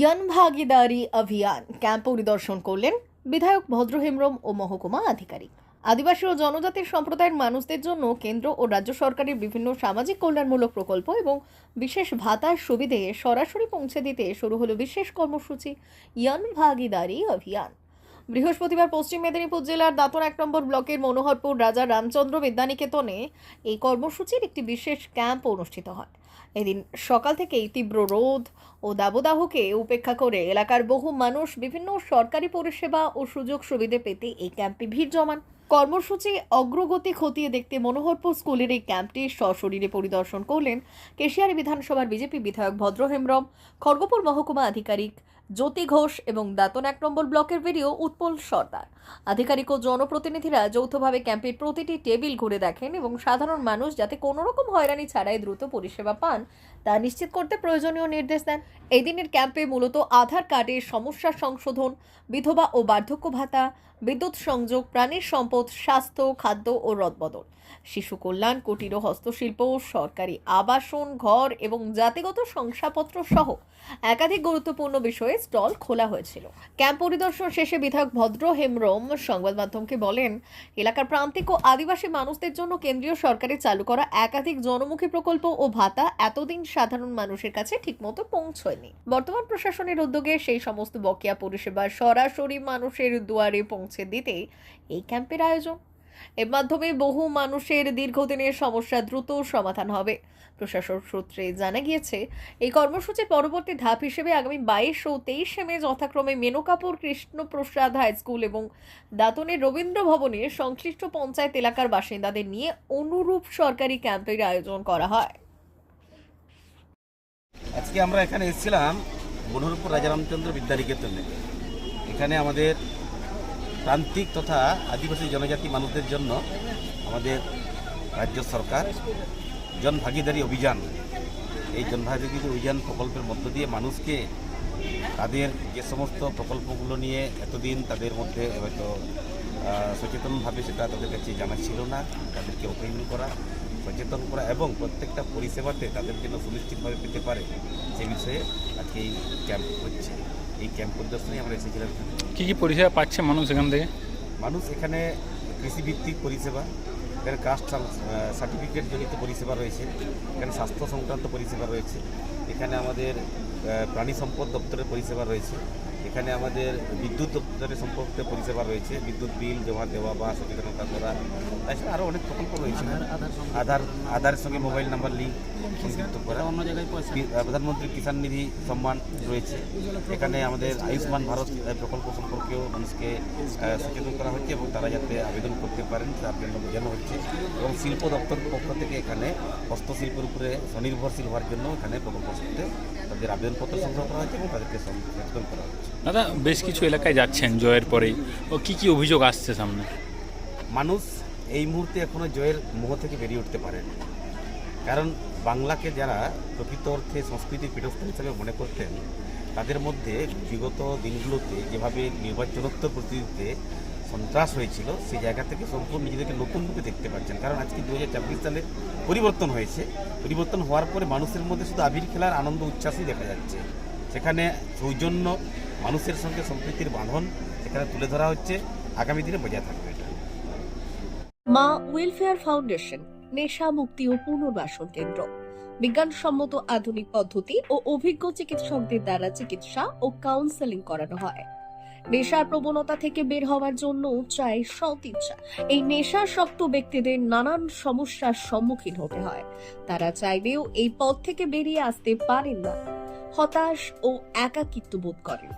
জন ভাগিদারি অভিযান ক্যাম্প পরিদর্শন করলেন বিধায়ক ভদ্র হেমব্রম ও মহকুমা আধিকারিক। আদিবাসী ও জনজাতির সম্প্রদায়ের মানুষদের জন্য কেন্দ্র ও রাজ্য সরকারের বিভিন্ন সামাজিক কল্যাণমূলক প্রকল্প এবং বিশেষ ভাতার সুবিধে সরাসরি পৌঁছে দিতে শুরু হলো বিশেষ কর্মসূচি জন ভাগিদারি অভিযান। বৃহস্পতিবার পশ্চিম মেদিনীপুর জেলার দাঁতন 1 নম্বর ব্লকের মনোহরপুর রাজা রামচন্দ্র বিদ্যানিকেতনে এই কর্মসূচির একটি বিশেষ ক্যাম্প অনুষ্ঠিত হয়। এদিন সকাল থেকেই তীব্র রোদ ও দাবদাহকে উপেক্ষা করে এলাকার বহু মানুষ বিভিন্ন সরকারি পরিষেবা ও সুযোগ সুবিধে পেতে এই ক্যাম্পে ভিড় জমান। কর্মসূচি অগ্রগতি খতিয়ে দেখতে মনোহরপুর স্কুলের এই ক্যাম্পটি সশরীরে পরিদর্শন করলেন কেশিয়ারি বিধানসভার বিজেপি বিধায়ক ভদ্র হেমব্রম, খড়গপুর মহকুমা আধিকারিক জ্যোতি ঘোষ এবং দাঁতন 1 নম্বর ব্লকের ভিডিও উৎপল সর্দার। আধিকারিক ও জনপ্রতিনিধিরা যৌথভাবে ক্যাম্পের প্রতিটি টেবিল ঘুরে দেখেন এবং সাধারণ মানুষ যাতে কোনো রকম হয়রানি ছাড়াই দ্রুত পরিষেবা পান তা নিশ্চিত করতে প্রয়োজনীয় নির্দেশ দেন। এই দিনের ক্যাম্পে মূলত আধার কার্ডের সমস্যা সংশোধন, বিধবা ও বার্ধক্য ভাতা, বিদ্যুৎ সংযোগ, প্রাণীর সম্পদ, স্বাস্থ্য, খাদ্য ও রদবদল, শিশু কল্যাণ, কুটির ও হস্তশিল্প, সরকারি আবাসন ঘর এবং জাতিগত শংসাপত্র সহ একাধিক গুরুত্বপূর্ণ বিষয়ে স্টল খোলা হয়েছিল। ক্যাম্প পরিদর্শন শেষে বিধায়ক ভদ্র হেমব্রম সংবাদ মাধ্যমকে বলেন, এলাকার প্রান্তিক ও আদিবাসী মানুষদের জন্য কেন্দ্রীয় সরকারের চালু করা একাধিক জনমুখী প্রকল্প ও ভাতা এতদিন সাধারণ মানুষের কাছে ঠিকমতো পৌঁছয়নি। বর্তমান প্রশাসনের উদ্যোগে সেই সমস্ত বকেয়া পরিষেবা সরাসরি মানুষের দুয়ারে পৌঁছে দিতে এই ক্যাম্পের আয়োজন। এর মাধ্যমে বহু মানুষের দীর্ঘদিনের সমস্যা দ্রুত সমাধান হবে। প্রশাসন সূত্রে জানা গিয়েছে, এই কর্মসূচির পরবর্তী ধাপ হিসেবে আগামী 22 ও 23 মে যথাক্রমে মেনকাপুর কৃষ্ণপ্রসাদ হাই স্কুল এবং দাঁতনের রবীন্দ্র ভবনে সংশ্লিষ্ট পঞ্চায়েত এলাকার বাসিন্দাদের নিয়ে অনুরূপ সরকারি ক্যাম্পের আয়োজন করা হয়। আজকে আমরা এখানে এসেছিলাম মনোহরপুর রাজা রামচন্দ্র বিদ্যানিকেতনে। এখানে আমাদের প্রান্তিক তথা আদিবাসী জনজাতি মানুষদের জন্য আমাদের রাজ্য সরকার জন ভাগিদারি অভিযান, এই জন ভাগিদারি অভিযান প্রকল্পের মধ্য দিয়ে মানুষকে তাদের যে সমস্ত প্রকল্পগুলো নিয়ে এতদিন তাদের মধ্যে হয়তো সচেতনভাবে সেটা তাদের কাছে জানা ছিল না, তাদেরকে অবহিত করা, সচেতন করা এবং প্রত্যেকটা পরিষেবাতে তাদের যেন সুনিশ্চিতভাবে পেতে পারে সে বিষয়ে আজকে এই ক্যাম্প হচ্ছে। এই ক্যাম্প পরিদর্শনে আমরা এসেছিলাম। কী কী পরিষেবা পাচ্ছে মানুষ এখান থেকে? মানুষ এখানে কৃষিভিত্তিক পরিষেবা, এখানে কাস্ট সার্টিফিকেট জনিত পরিষেবা রয়েছে, এখানে স্বাস্থ্য সংক্রান্ত পরিষেবা রয়েছে, এখানে আমাদের প্রাণী সম্পদ দপ্তরের পরিষেবা রয়েছে, এখানে আমাদের বিদ্যুৎ দপ্তরের সম্পর্কে পরিষেবা রয়েছে, বিদ্যুৎ বিল জমা দেওয়া বা সচেতনতা করা, তাছাড়া আরও অনেক প্রকল্প রয়েছে। আধারের সঙ্গে মোবাইল নাম্বার লিঙ্ক সংযুক্ত করা, অন্য জায়গায় প্রধানমন্ত্রী কিষাণ নিধি সম্মান রয়েছে। এখানে আমাদের আয়ুষ্মান ভারত প্রকল্প সম্পর্কেও মানুষকে সচেতন করা হচ্ছে এবং তারা যাতে আবেদন করতে পারেন তার জন্য বোঝানো হচ্ছে। এবং শিল্প দপ্তর পক্ষ থেকে এখানে হস্তশিল্পের উপরে স্বনির্ভরশীল হওয়ার জন্য এখানে প্রকল্প করতে তাদের আবেদনপত্র সংগ্রহ করা হচ্ছে এবং তাদেরকে সচেতন করা হচ্ছে। দাদা, বেশ কিছু এলাকায় যাচ্ছেন জয়ের পরেই, ও কী কী অভিযোগ আসছে সামনে? মানুষ এই মুহূর্তে এখনও জয়ের মোহ থেকে বেরিয়ে উঠতে পারেন, কারণ বাংলাকে যারা প্রকৃত অর্থে সংস্কৃতির পীঠস্থান হিসাবে মনে করতেন, তাদের মধ্যে বিগত দিনগুলোতে যেভাবে নির্বাচনোত্তর পরিস্থিতিতে সন্ত্রাস হয়েছিল, সেই জায়গা থেকে সম্পূর্ণ নিজেদেরকে নতুন রূপে দেখতে পাচ্ছেন। কারণ আজকে 2024 সালে পরিবর্তন হয়েছে, পরিবর্তন হওয়ার পরে মানুষের মধ্যে শুধু আবির খেলার আনন্দ উচ্ছ্বাসই দেখা যাচ্ছে। সেখানে সৌজন্য, মানুষের সঙ্গে সম্প্রীতির বাঁধন সেখানে তুলে ধরা হচ্ছে, আগামী দিনে বজায় থাকবে এটা। মা ওয়েলফেয়ার ফাউন্ডেশন নেশা মুক্তি ও পুনর্বাসন কেন্দ্র, বিজ্ঞানসম্মত আধুনিক পদ্ধতি ও অভিজ্ঞ চিকিৎসকদের দ্বারা চিকিৎসা ও কাউন্সেলিং করানো হয়। নেশার প্রবণতা থেকে বের হওয়ার জন্য চাই সৎ ইচ্ছা। এই নেশাসক্ত ব্যক্তিদের নানান সমস্যার সম্মুখীন হতে হয়, তারা চাইলেও এই পথ থেকে বেরিয়ে আসতে পারেন না, হতাশ ও একাকিত্ব বোধ করেন।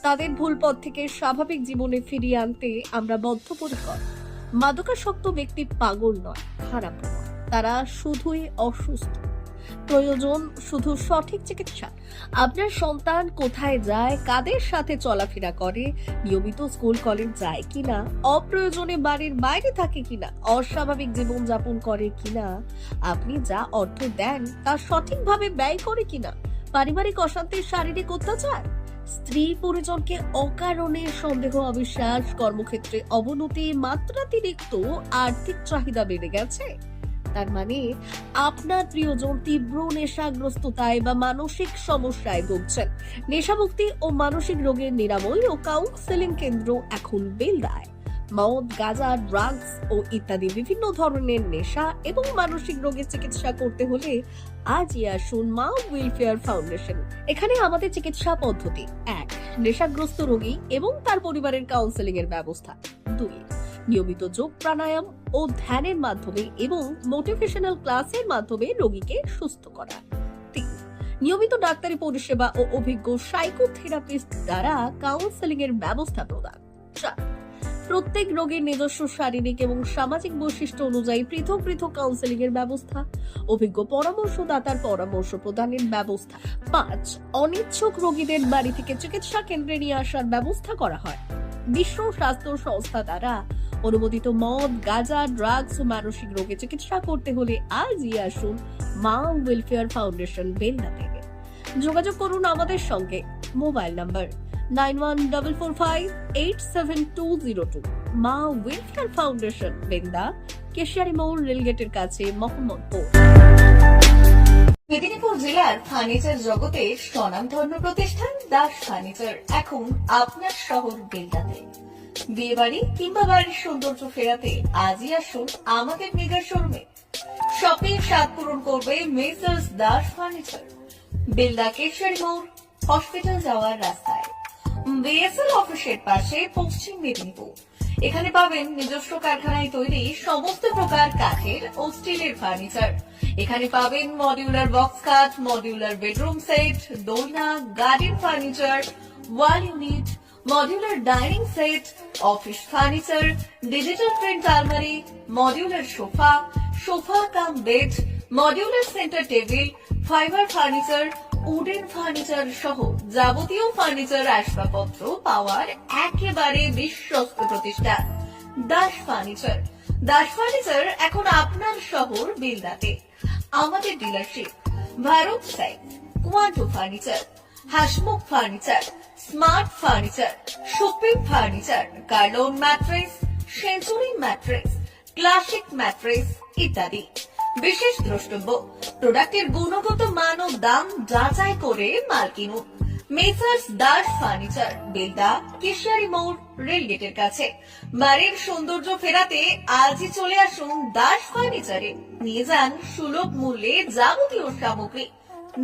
তাদের ভুল পথ থেকে স্বাভাবিক জীবনে ফিরিয়ে আনতে আমরা বদ্ধপরিকর। মাদকাসক্ত ব্যক্তি পাগল নয়, খারাপ নয়, তারা শুধুই অসুস্থ। প্রয়োজন শুধু সঠিক চিকিৎসা। আপনার সন্তান কোথায় যায়, কাদের সাথে চলাফেরা করে, নিয়মিত স্কুল কলেজ যায় কিনা, অপ্রয়োজনে বাড়ির বাইরে থাকে কিনা, অস্বাভাবিক জীবন যাপন করে কিনা, আপনি যা অর্থ দেন তা সঠিকভাবে ব্যয় করে কিনা, পারিবারিক অশান্তির শারীরিক অত্যাচার, স্ত্রী পরিজনকে অকারণে সন্দেহ, অবিশ্বাস, কর্মক্ষেত্রে অবনতি, মাত্রাতিরিক্ত আর্থিক চাহিদা বেড়ে গেছে, তার মানে আপনার প্রিয়জন তীব্র নেশাগ্রস্ততায় বা মানসিক সমস্যায় ভুগছেন। নেশামুক্তি ও মানসিক রোগের নিরাময় ও কাউন্সেলিং কেন্দ্র এখন বেলদায়। মদ, গাঁজা, ড্রাগস ও ইত্যাদি বিভিন্ন ধরনের নেশা এবং মানসিক রোগের চিকিৎসা করতে হলে আজই আসুন মা ওয়েলফেয়ার ফাউন্ডেশন। এখানে আমাদের চিকিৎসা পদ্ধতি: 1. নেশাগ্রস্ত রোগী এবং তার পরিবারের কাউন্সেলিং এর ব্যবস্থা। 2. নিয়মিত যোগ, প্রাণায়াম ও ধ্যানের মাধ্যমে এবং মোটিভেশনাল ক্লাসের মাধ্যমে রোগীকে সুস্থ করা। 3. নিয়মিত ডাক্তারি পরিষেবা ও অভিজ্ঞ সাইকোথেরাপিস্ট দ্বারা কাউন্সেলিং এর ব্যবস্থা প্রদান। 4. প্রত্যেক রোগীর নিজস্ব শারীরিক এবং সামাজিক বৈশিষ্ট্য অনুযায়ী পৃথক পৃথক কাউন্সেলিং এর ব্যবস্থা, অভিজ্ঞ পরামর্শদাতার পরামর্শ প্রদানের ব্যবস্থা। 5. অনিচ্ছুক রোগীদের বাড়ি থেকে চিকিৎসা কেন্দ্রে নিয়ে আসার ব্যবস্থা করা হয়। বিশ্ব স্বাস্থ্য সংস্থা দ্বারা অনুমোদিত মদ, গাঁজা, ড্রাগস ও মানসিক রোগে চিকিৎসা করতে হলে আজই আসুন মা ওয়েলফেয়ার ফাউন্ডেশন বেলদা থেকে। যোগাযোগ করুন আমাদের সঙ্গে। Mobile number 9144587202। মা ওয়েলফেয়ার ফাউন্ডেশন, বেলদা, কেশিয়ারি মোড়, রেলগেটের কাছে, মোহাম্মদপুর। মেদিনীপুর জেলার ফার্নিচার জগতে স্বনামধন্য প্রতিষ্ঠান দাস ফার্নিচার এখন আপনার শহর বেলদাতে। বিয়ে বাড়ি কিংবা বাড়ির সৌন্দর্য ফেরাতে আজই আসুন আমাদের মেগা শোরুমে। শপিং স্বাদ পূরণ করবে মেসার্স দাস ফার্নিচার, বেলদা, কেশিয়ারি মোড়, হসপিটাল যাওয়ার রাস্তায়, বিএসএল অফিসের পাশে, পশ্চিম মেদিনীপুর। এখানে পাবেন নিজস্ব কারখানায় তৈরি সমস্ত প্রকার কাঠের ও স্টিলের ফার্নিচার। এখানে পাবেন modular box cut, modular bedroom set, দোলনা, garden furniture, wall unit, modular dining set, office furniture, digital print আলমারি, modular sofa, sofa cum bed, modular centre table, fibre furniture, wooden furniture সহ যাবতীয় ফার্নিচার আসবাবপত্র পাওয়ার একেবারে বিশ্বস্ত প্রতিষ্ঠান দাস ফার্নিচার। দাস ফার্নিচার এখন আপনার শহর বেলদাতে। আমাদের dealership: Bharat side, Quanto furniture, Hasmukh furniture, smart furniture, supreme furniture, Kurlon mattress, century mattress, classic mattress ইত্যাদি। বিশেষ দ্রষ্টব্য: প্রোডাক্টের গুণগত মান ও দাম যাচাই করে মাল কিনুন। মেসার্স দাস ফার্নিচার, বেলদা, কেশিয়ারি মোড়, রেলগেটের কাছে। বাড়ির সৌন্দর্য ফেরাতে আজই চলে আসুন দাস ফার্নিচারে। নিয়ে যান সুলভ মূল্যে যাবতীয় সামগ্রী।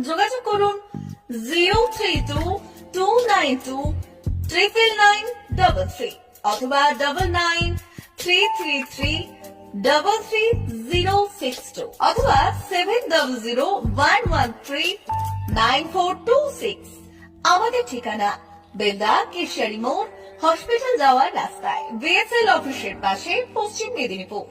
যোগাযোগ করুন 03229299933 অথবা 9933333062 অথবা 7001139426। আমাদের ঠিকানা বেলদা, কেশিয়ারি মোড়, হসপিটাল যাওয়ার রাস্তায়, বিএসএল অফিসের পাশে, পশ্চিম মেদিনীপুর।